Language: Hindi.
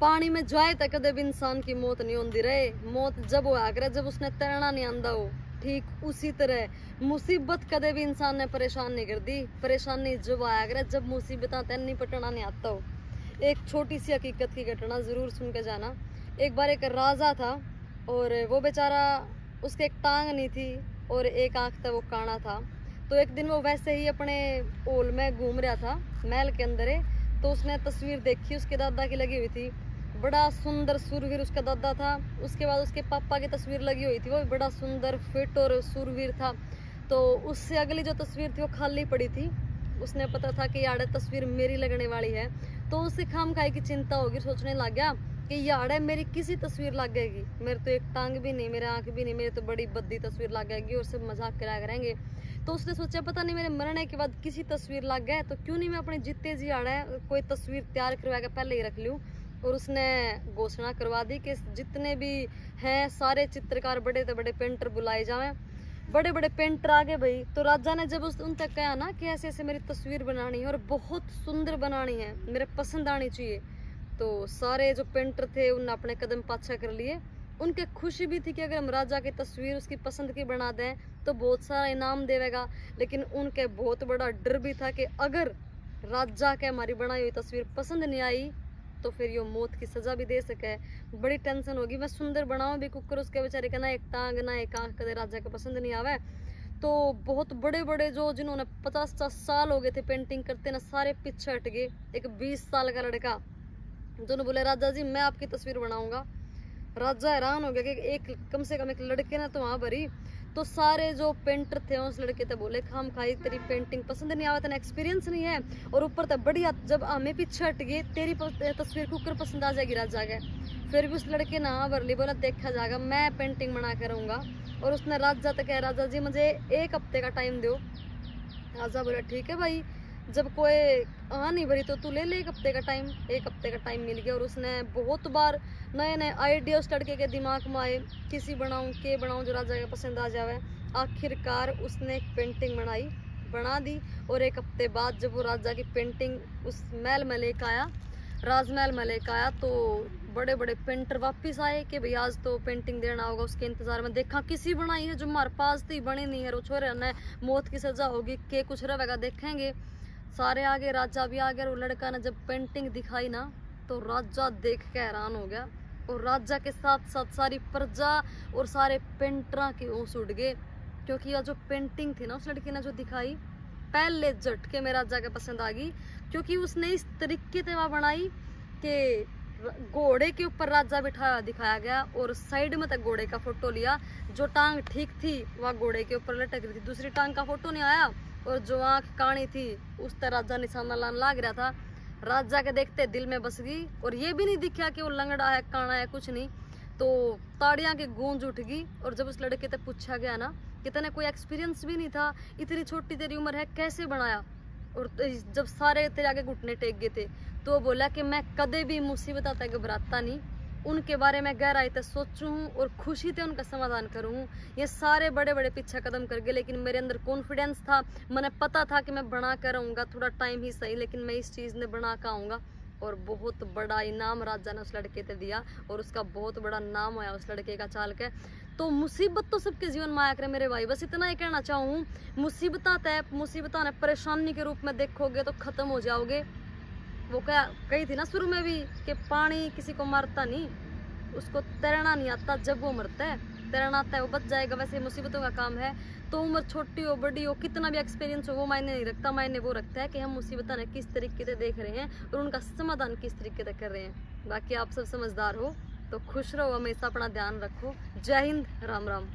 पानी में जाए तो कदे भी इंसान की मौत नहीं होती रहे। मौत जब होया करे जब उसने तैरना नहीं आंदा हो। ठीक उसी तरह मुसीबत कदे भी इंसान ने परेशान नहीं कर दी। परेशानी जब आया करे जब मुसीबत तैन नहीं पटना नहीं आता हो। एक छोटी सी हकीकत की घटना जरूर सुन के जाना। एक बार एक राजा था और वो बेचारा, उसके एक टांग नहीं थी और एक आंख था, वो काना था। तो एक दिन वो वैसे ही अपने ओल में घूम रहा था महल के अंदर है, तो उसने तस्वीर देखी उसके दादा की लगी हुई थी। बड़ा सुंदर सूरवीर उसका दादा था। उसके बाद उसके पापा की तस्वीर लगी हुई थी, वो भी बड़ा सुंदर फिट और सूरवीर था। तो उससे अगली जो तस्वीर थी वो खाली पड़ी थी। उसने पता था कि यार तस्वीर मेरी लगने वाली है, तो उसे खाम खाई की चिंता होगी। सोचने लग गया कि यार मेरी किसी तस्वीर लग जाएगी, मेरे तो एक टांग भी नहीं, मेरे आंख भी नहीं, मेरी तो बड़ी बद्दी तस्वीर लग जाएगी और सब मजाक करा करेंगे। तो उसने सोचा पता नहीं मेरे मरने के बाद किसी तस्वीर लग गए तो क्यों नहीं मैं अपने जितने जी आड़ा है कोई तस्वीर तैयार करवा के पहले ही रख लूँ। और उसने घोषणा करवा दी कि जितने भी हैं सारे चित्रकार, बड़े से बड़े पेंटर बुलाए जाएं। बड़े बड़े पेंटर आ गए भाई। तो राजा ने जब उन तक कहा ना कि ऐसे ऐसे मेरी तस्वीर बनानी है और बहुत सुंदर बनानी है, मेरे पसंद आनी चाहिए, तो सारे जो पेंटर थे उन्होंने अपने कदम पाछा कर लिए। उनके खुशी भी थी कि अगर हम राजा की तस्वीर उसकी पसंद की बना दें तो बहुत सारा इनाम देवेगा। लेकिन उनके बहुत बड़ा डर भी था कि अगर राजा के हमारी बनाई हुई तस्वीर पसंद नहीं आई तो फिर ये मौत की सजा भी दे सके। बड़ी टेंशन होगी, मैं सुंदर बनाऊं भी कुकर, उसके बेचारे का ना एक टांग ना एक आंख, कदे राजा को पसंद नहीं आवे। तो बहुत बड़े बड़े जो जिन्होंने 50-50 साल हो गए थे पेंटिंग करते ना, सारे पीछे हट गए। एक 20 साल का लड़का दोनों बोले राजा जी मैं आपकी तस्वीर बनाऊंगा। राजा हैरान हो गया कि एक कम से कम एक लड़के ने तो वहां भरी। तो सारे जो पेंटर थे उस लड़के ते बोले खाम खाई तेरी पेंटिंग पसंद नहीं आवा, तेना एक्सपीरियंस नहीं है और ऊपर तक बढ़िया, जब हमें पीछे हट गए तेरी तस्वीर कुकर पसंद आ जाएगी राजा के। फिर भी उस लड़के ने हाँ भर ली, बोला देखा जाएगा, मैं पेंटिंग बना कर रहूंगा। और उसने राजा तक कहा राजा जी मुझे 1 हफ्ते का टाइम दो। राजा बोला ठीक है भाई, जब कोई नहीं भरी तो तू ले 1 हफ्ते का टाइम। 1 हफ्ते का टाइम मिल गया और उसने बहुत बार नए नए आइडिया उस लड़के के दिमाग में आए, किसी बनाऊं के बनाऊं जो राजा के पसंद आ जावे। आखिरकार उसने एक पेंटिंग बना दी और 1 हफ्ते बाद जब वो राजा की पेंटिंग उस महल में लेकर आया, राजमहल में लेकर आया, तो बड़े बड़े पेंटर वापिस आए कि भाई आज तो पेंटिंग देना होगा। उसके इंतजार में देखा किसी बनाई है जो हमारे पास थी बनी नहीं है, छोरे ने मौत की सजा होगी के कुछ रहेगा देखेंगे। सारे आगे, राजा भी आ गया। और लड़का ने जब पेंटिंग दिखाई ना तो राजा देख के हैरान हो गया और राजा के साथ साथ सारी प्रजा और सारे पेंटरा के होश उड़ गए, क्योंकि यह जो पेंटिंग थी ना उस लड़की ने जो दिखाई पहले झटके में राजा के पसंद आ गई। क्योंकि उसने इस तरीके से वहां बनाई कि घोड़े के ऊपर राजा बिठाया दिखाया गया और साइड में तक घोड़े का फोटो लिया। जो टांग ठीक थी वह घोड़े के ऊपर लटक रही थी, दूसरी टांग का फोटो नहीं आया। और जो आंख काणी थी उस तरह राजा निशाना लान लाग रहा था। राजा के देखते दिल में बस गई और ये भी नहीं दिखा कि वो लंगड़ा है काना है, कुछ नहीं। तो ताड़ियां की गूंज उठ गई। और जब उस लड़के तक पूछा गया ना कि तेने कोई एक्सपीरियंस भी नहीं था, इतनी छोटी तेरी उम्र है, कैसे बनाया? और जब सारे तेरे आगे घुटने टेक गए थे तो बोला कि मैं कदे भी मुसीबत तक घबराता नहीं, उनके बारे में गहराई तक सोचूं और खुशी से उनका समाधान करूं। ये सारे बड़े बड़े पीछे कदम कर गए लेकिन मेरे अंदर कॉन्फिडेंस था, मैंने पता था कि मैं बना कर आऊँगा, थोड़ा टाइम ही सही लेकिन मैं इस चीज़ ने बना कर आऊँगा। और बहुत बड़ा इनाम राजा ने उस लड़के को दिया और उसका बहुत बड़ा नाम आया उस लड़के का चाल के। तो मुसीबत तो सबके जीवन में आया करे मेरे भाई, बस इतना ही कहना चाहूँ। मुसीबता ने परेशानी के रूप में देखोगे तो खत्म हो जाओगे। वो क्या कही थी ना शुरू में भी कि पानी किसी को मारता नहीं, उसको तैरना नहीं आता, जब वो मरता है तैरना आता है वो बच जाएगा। वैसे मुसीबतों का काम है तो उम्र छोटी हो बड़ी हो कितना भी एक्सपीरियंस हो वो मायने नहीं रखता। मायने वो रखता है कि हम मुसीबतों ने किस तरीके से देख रहे हैं और उनका समाधान किस तरीके से कर रहे हैं। बाकी आप सब समझदार हो तो खुश रहो, हमेशा अपना ध्यान रखो। जय हिंद, राम राम।